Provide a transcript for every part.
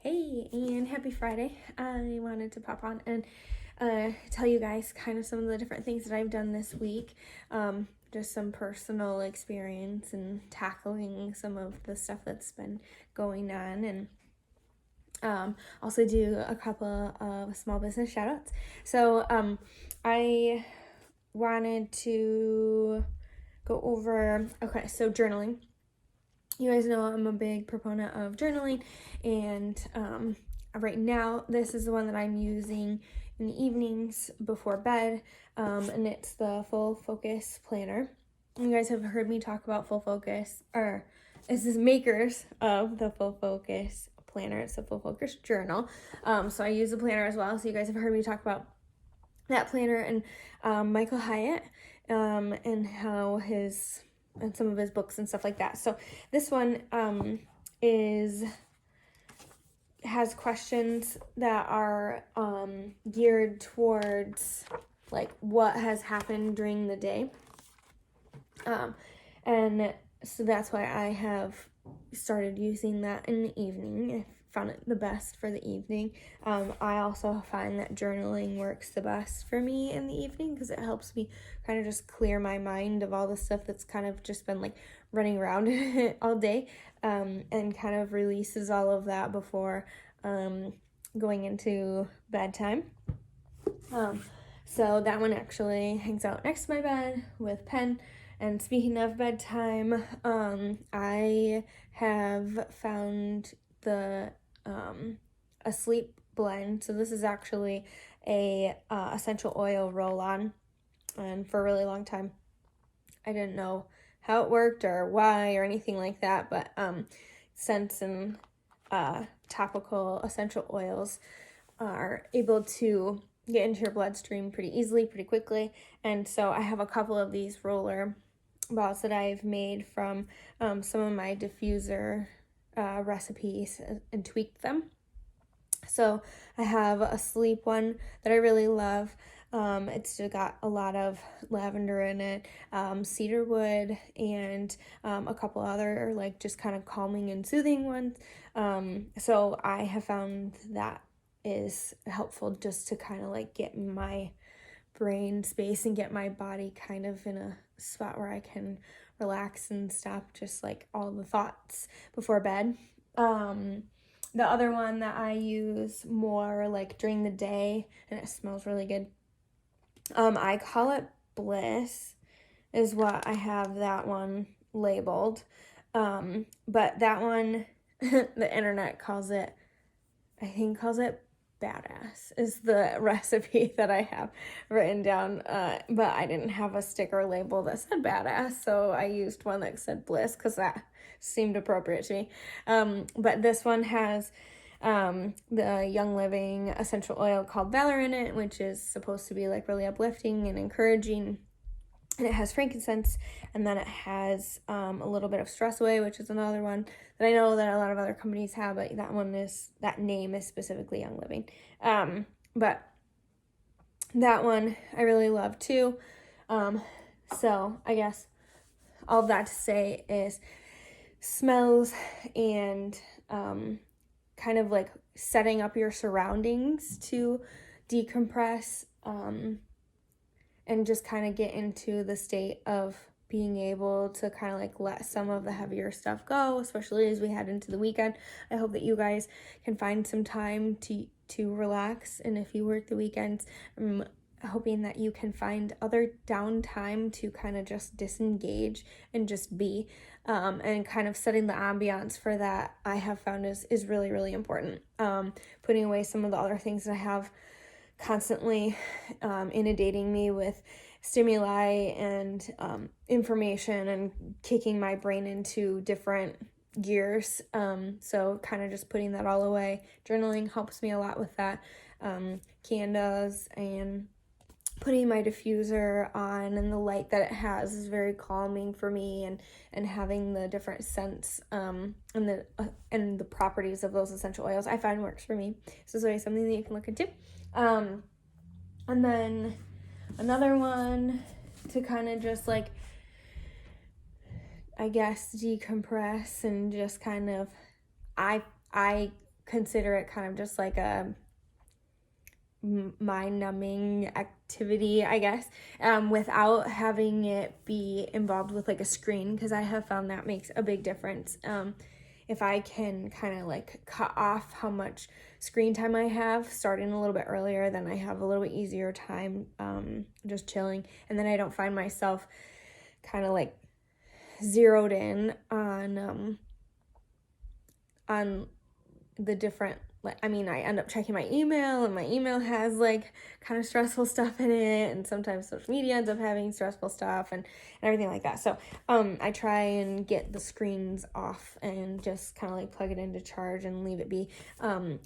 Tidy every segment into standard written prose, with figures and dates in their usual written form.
Hey, and happy Friday. I wanted to pop on and tell you guys kind of some of the different things that I've done this week. Just some personal experience and tackling some of the stuff that's been going on, and also do a couple of small business shout outs. So I wanted to go over, so journaling. You guys know I'm a big proponent of journaling, and right now this is the one that I'm using in the evenings before bed, and it's the Full Focus Planner. You guys have heard me talk about Full Focus, or this is makers of the Full Focus Planner. It's a Full Focus journal, so I use the planner as well. So you guys have heard me talk about that planner and Michael Hyatt, and how and some of his books and stuff like that. So this one has questions that are geared towards like what has happened during the day. And so that's why I have started using that in the evening. I found it the best for the evening. I also find that journaling works the best for me in the evening because it helps me kind of just clear my mind of all the stuff that's kind of just been like running around all day, and kind of releases all of that before going into bedtime. So that one actually hangs out next to my bed with pen. And speaking of bedtime, I have found the a sleep blend. So this is actually a essential oil roll-on, and for a really long time I didn't know how it worked or why or anything like that, but scents and topical essential oils are able to get into your bloodstream pretty easily, pretty quickly. And so I have a couple of these roller balls that I've made from some of my diffuser recipes and tweaked them. So I have a sleep one that I really love. It's got a lot of lavender in it, cedar wood, and a couple other like just kind of calming and soothing ones. So I have found that is helpful just to kind of like get my brain space and get my body kind of in a spot where I can relax and stop just like all the thoughts before bed. The other one that I use more like during the day, and it smells really good, I call it Bliss, is what I have that one labeled. But that one, the internet calls it Badass, is the recipe that I have written down. But I didn't have a sticker label that said Badass, so I used one that said Bliss because seemed appropriate to me. But this one has the Young Living essential oil called Valor in it, which is supposed to be like really uplifting and encouraging. And it has frankincense, and then it has a little bit of Stress Away, which is another one that I know that a lot of other companies have, but that name is specifically Young Living. But that one I really love too. So I guess all that to say is smells and kind of like setting up your surroundings to decompress, and just kind of get into the state of being able to kind of like let some of the heavier stuff go, especially as we head into the weekend. I hope that you guys can find some time to relax, and if you work the weekends, I'm hoping that you can find other downtime to kind of just disengage and just be, and kind of setting the ambiance for that, I have found is really, really important. Putting away some of the other things that I have constantly inundating me with stimuli and information and kicking my brain into different gears. So kind of just putting that all away. Journaling helps me a lot with that. Candas and putting my diffuser on, and the light that it has is very calming for me, and having the different scents and the properties of those essential oils I find works for me. So it's always something that you can look into. And then another one to kind of just like, I guess, decompress and just kind of, I consider it kind of just like a mind-numbing activity, I guess, without having it be involved with like a screen, because I have found that makes a big difference. If I can kind of like cut off how much screen time I have starting a little bit earlier, then I have a little bit easier time just chilling, and then I don't find myself kind of like zeroed in on the different, like, I mean, I end up checking my email, and my email has like kind of stressful stuff in it, and sometimes social media ends up having stressful stuff and everything like that. So I try and get the screens off and just kind of like plug it into charge and leave it be.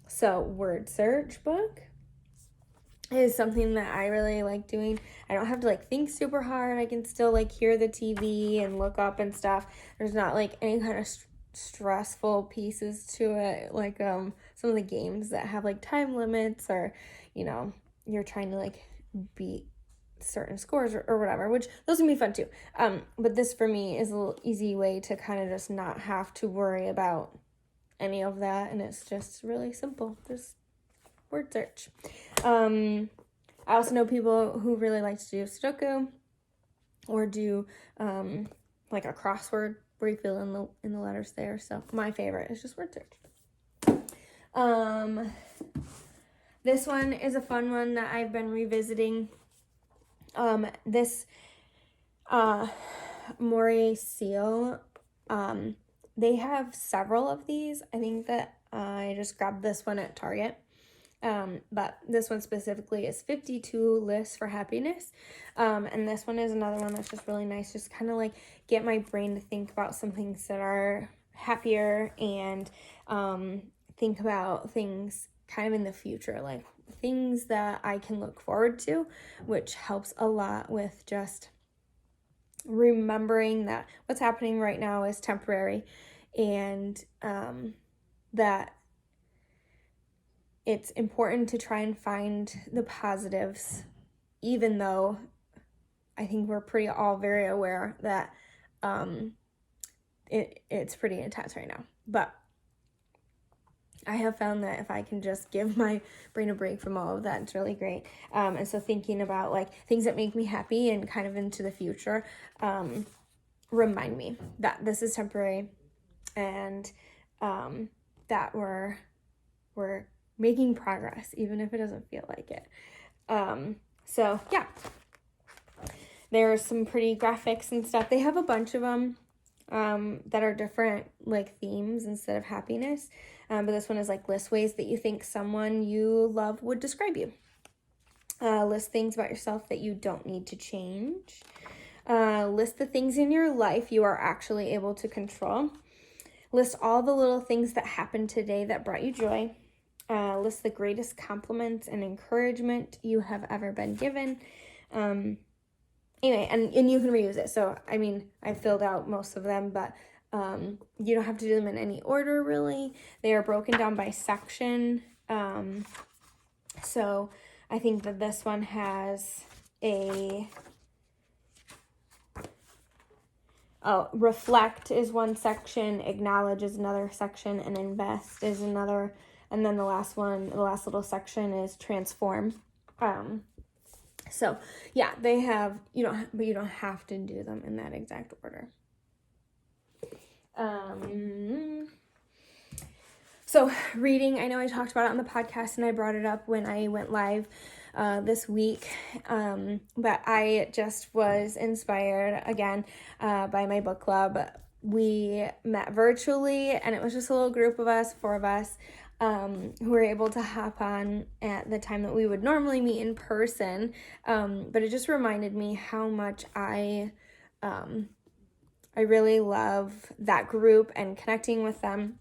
So word search book is something that I really like doing. I don't have to like think super hard. I can still like hear the TV and look up and stuff. There's not like any kind of stressful pieces to it, like some of the games that have like time limits, or you're trying to like beat certain scores or whatever, which those can be fun too. But this for me is a little easy way to kind of just not have to worry about any of that, and it's just really simple, just word search. I also know people who really like to do Sudoku or do like a crossword where you fill in the letters there. So my favorite is just word search. This one is a fun one that I've been revisiting. This Moray Seal, they have several of these. I think that I just grabbed this one at Target. But this one specifically is 52 lists for happiness. And this one is another one that's just really nice. Just kind of like get my brain to think about some things that are happier, and think about things kind of in the future, like things that I can look forward to, which helps a lot with just remembering that what's happening right now is temporary, and that it's important to try and find the positives, even though I think we're pretty all very aware that it's pretty intense right now. But I have found that if I can just give my brain a break from all of that, it's really great. And so thinking about like things that make me happy and kind of into the future remind me that this is temporary, and that we're making progress, even if it doesn't feel like it. So yeah, there's some pretty graphics and stuff. They have a bunch of them that are different like themes instead of happiness. But this one is like list ways that you think someone you love would describe you. List things about yourself that you don't need to change. List the things in your life you are actually able to control. List all the little things that happened today that brought you joy. List the greatest compliments and encouragement you have ever been given. Anyway, and you can reuse it. So, I mean, I filled out most of them, but you don't have to do them in any order, really. They are broken down by section. So I think that this one has reflect is one section, acknowledge is another section, and invest is another. And then the last little section is transform. So yeah, they have, but you don't have to do them in that exact order. So reading, I know I talked about it on the podcast and I brought it up when I went live this week, but I just was inspired again by my book club. We met virtually, and it was just a little group of us, 4 of us, who were able to hop on at the time that we would normally meet in person. But it just reminded me how much I really love that group and connecting with them,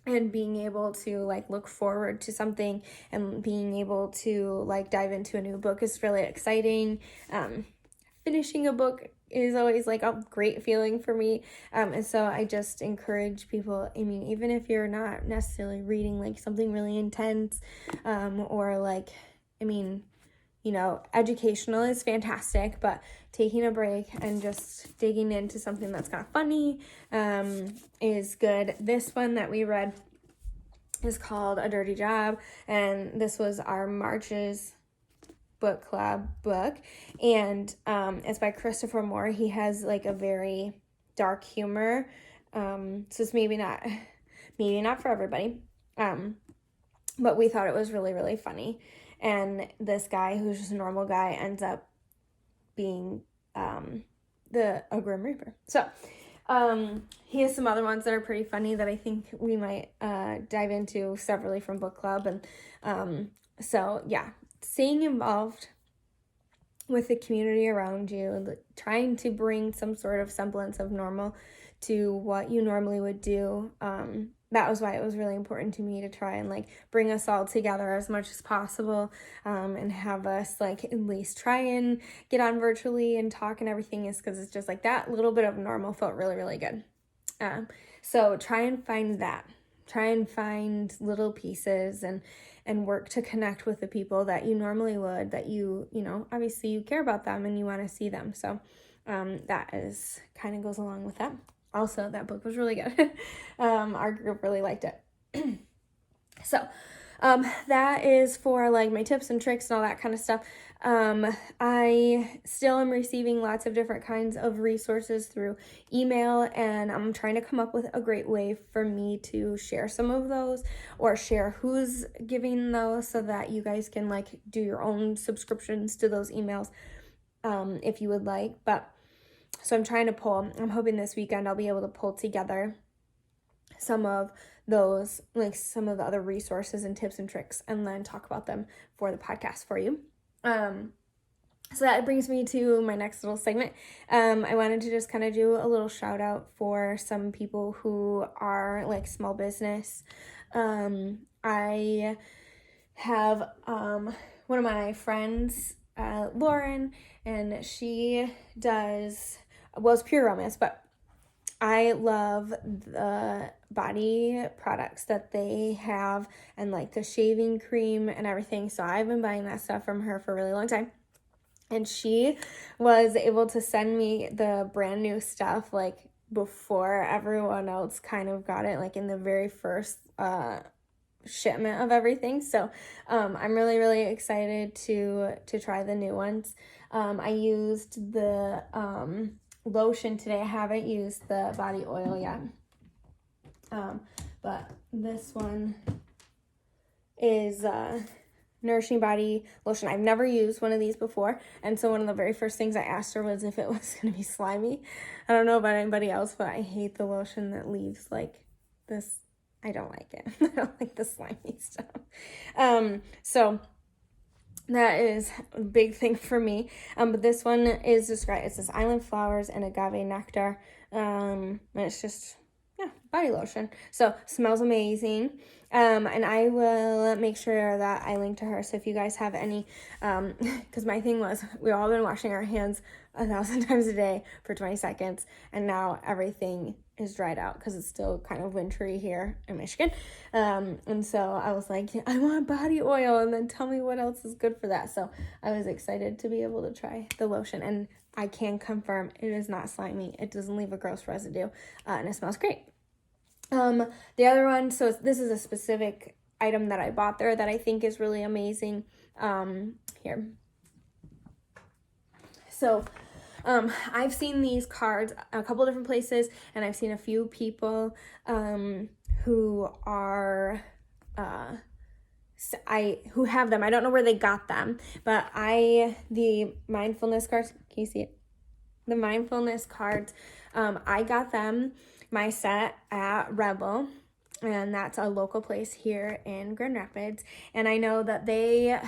and being able to like look forward to something, and being able to like dive into a new book is really exciting. Finishing a book is always like a great feeling for me. And so I just encourage people, I mean, even if you're not necessarily reading like something really intense, or like, I mean, educational is fantastic, but taking a break and just digging into something that's kind of funny is good. This one that we read is called A Dirty Job, and this was our March's book club book, and it's by Christopher Moore. He has like a very dark humor, so it's maybe not for everybody, but we thought it was really, really funny. And this guy who's just a normal guy ends up being a Grim Reaper. So he has some other ones that are pretty funny that I think we might dive into separately from book club. And so yeah, staying involved with the community around you, trying to bring some sort of semblance of normal to what you normally would do. That was why it was really important to me to try and like bring us all together as much as possible, and have us like at least try and get on virtually and talk and everything, is because it's just like that little bit of normal felt really, really good. So try and find that. Try and find little pieces and work to connect with the people that you normally would, that you know, obviously you care about them and you want to see them. So that is kind of goes along with that. Also, that book was really good. Our group really liked it. So that is for like my tips and tricks and all that kind of stuff. I still am receiving lots of different kinds of resources through email, and I'm trying to come up with a great way for me to share some of those, or share who's giving those, so that you guys can like do your own subscriptions to those emails, if you would like. But so I'm hoping this weekend I'll be able to pull together some of those, like some of the other resources and tips and tricks, and then talk about them for the podcast for you. So that brings me to my next little segment. I wanted to just kind of do a little shout out for some people who are like small business. I have one of my friends, Lauren, and she it's Pure Romance, but I love the body products that they have, and like the shaving cream and everything. So I've been buying that stuff from her for a really long time. And she was able to send me the brand new stuff like before everyone else kind of got it, like in the very first shipment of everything. So I'm really, really excited to try the new ones. I used the lotion today. I haven't used the body oil yet. But this one is Nourishing Body Lotion. I've never used one of these before, and so one of the very first things I asked her was if it was going to be slimy. I don't know about anybody else, but I hate the lotion that leaves like this. I don't like it. I don't like the slimy stuff. So that is a big thing for me. But this one is described, it says Island Flowers and Agave Nectar. And it's just, body lotion. So smells amazing. And I will make sure that I link to her. So if you guys have any, because my thing was, we've all been washing our hands 1,000 times a day for 20 seconds. And now everything is dried out because it's still kind of wintry here in Michigan. And so I was like, I want body oil, and then tell me what else is good for that. So I was excited to be able to try the lotion, and I can confirm it is not slimy. It doesn't leave a gross residue, and it smells great. The other one, so this is a specific item that I bought there that I think is really amazing. Here. So, I've seen these cards a couple different places, and I've seen a few people, who are, who have them. I don't know where they got them, but the mindfulness cards, can you see it? The mindfulness cards, I got them, my set, at Rebel, and that's a local place here in Grand Rapids. And I know that they're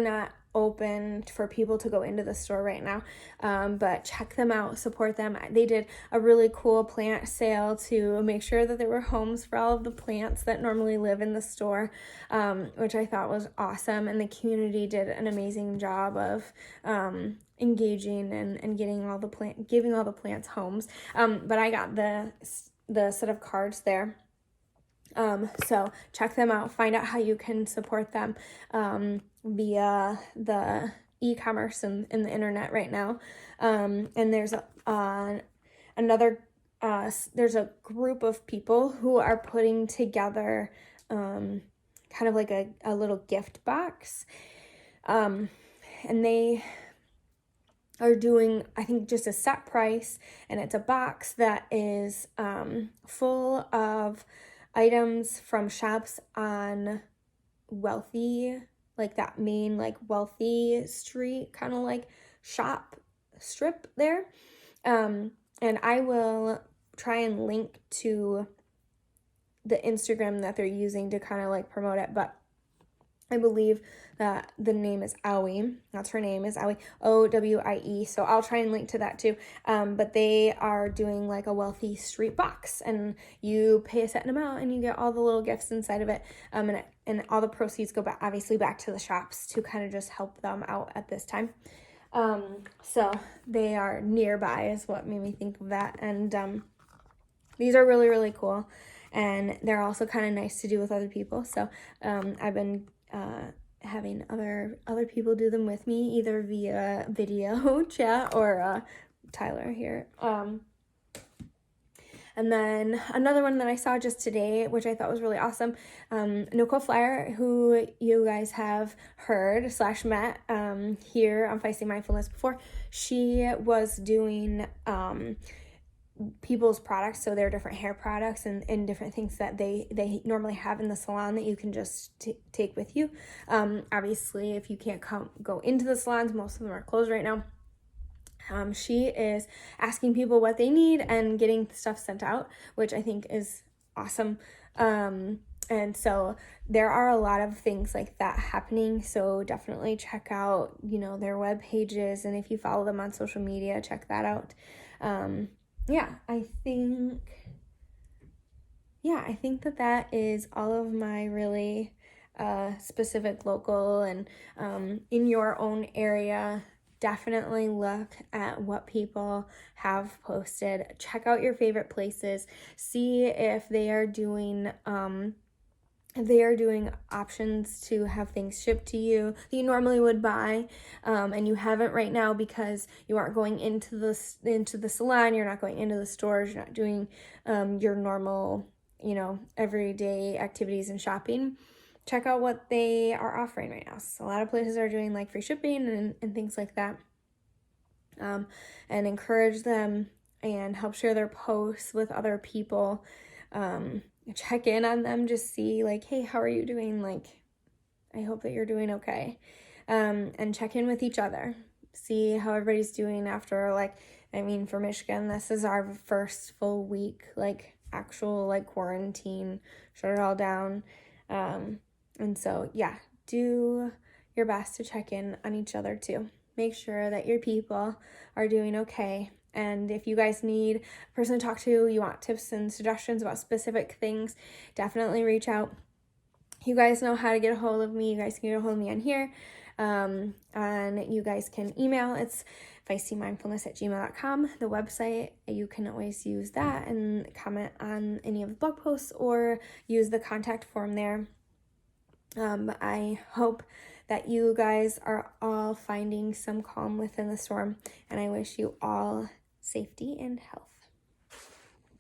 not open for people to go into the store right now, but check them out, support them. They did a really cool plant sale to make sure that there were homes for all of the plants that normally live in the store, which I thought was awesome. And the community did an amazing job of engaging and giving all the plants homes. But I got the set of cards there. So check them out, find out how you can support them via the e-commerce and the internet right now. And there's another there's a group of people who are putting together kind of like a little gift box. And they are doing, I think, just a set price, and it's a box that is full of items from shops on Wealthy, like that main like Wealthy street kind of like shop strip there. And I will try and link to the Instagram that they're using to kind of like promote it, but I believe that the name is Owie. That's her name, is Owie, Owie. So I'll try and link to that too. But they are doing like a Wealthy street box, and you pay a certain amount and you get all the little gifts inside of it. And all the proceeds go back, obviously, back to the shops to kind of just help them out at this time. So they are nearby is what made me think of that. And these are really, really cool. And they're also kind of nice to do with other people. So I've been having other people do them with me, either via video chat or Tyler here. And then another one that I saw just today, which I thought was really awesome, Nicole Flyer, who you guys have heard / met here on Feisty Mindfulness before, she was doing people's products, so there are different hair products and different things that they normally have in the salon that you can just take with you. Obviously, if you can't go into the salons, most of them are closed right now. She is asking people what they need and getting stuff sent out, which I think is awesome. And so there are a lot of things like that happening. So definitely check out, their web pages. And if you follow them on social media, check that out. I think that is all of my really specific local and in your own area. Definitely look at what people have posted. Check out your favorite places. See if they are doing options to have things shipped to you that you normally would buy, and you haven't right now because you aren't going into the salon, you're not going into the stores, you're not doing your normal, everyday activities and shopping. Check out what they are offering right now. So a lot of places are doing like free shipping and things like that, and encourage them and help share their posts with other people. Check in on them, just see like, hey, how are you doing? Like, I hope that you're doing okay. And check in with each other, see how everybody's doing after, for Michigan, this is our first full week, actual quarantine, shut it all down. And so, do your best to check in on each other too. Make sure that your people are doing okay. And if you guys need a person to talk to, you want tips and suggestions about specific things, definitely reach out. You guys know how to get a hold of me. You guys can get a hold of me on here. And you guys can email. It's feistymindfulness@gmail.com. The website, you can always use that and comment on any of the blog posts or use the contact form there. I hope that you guys are all finding some calm within the storm, and I wish you all safety and health.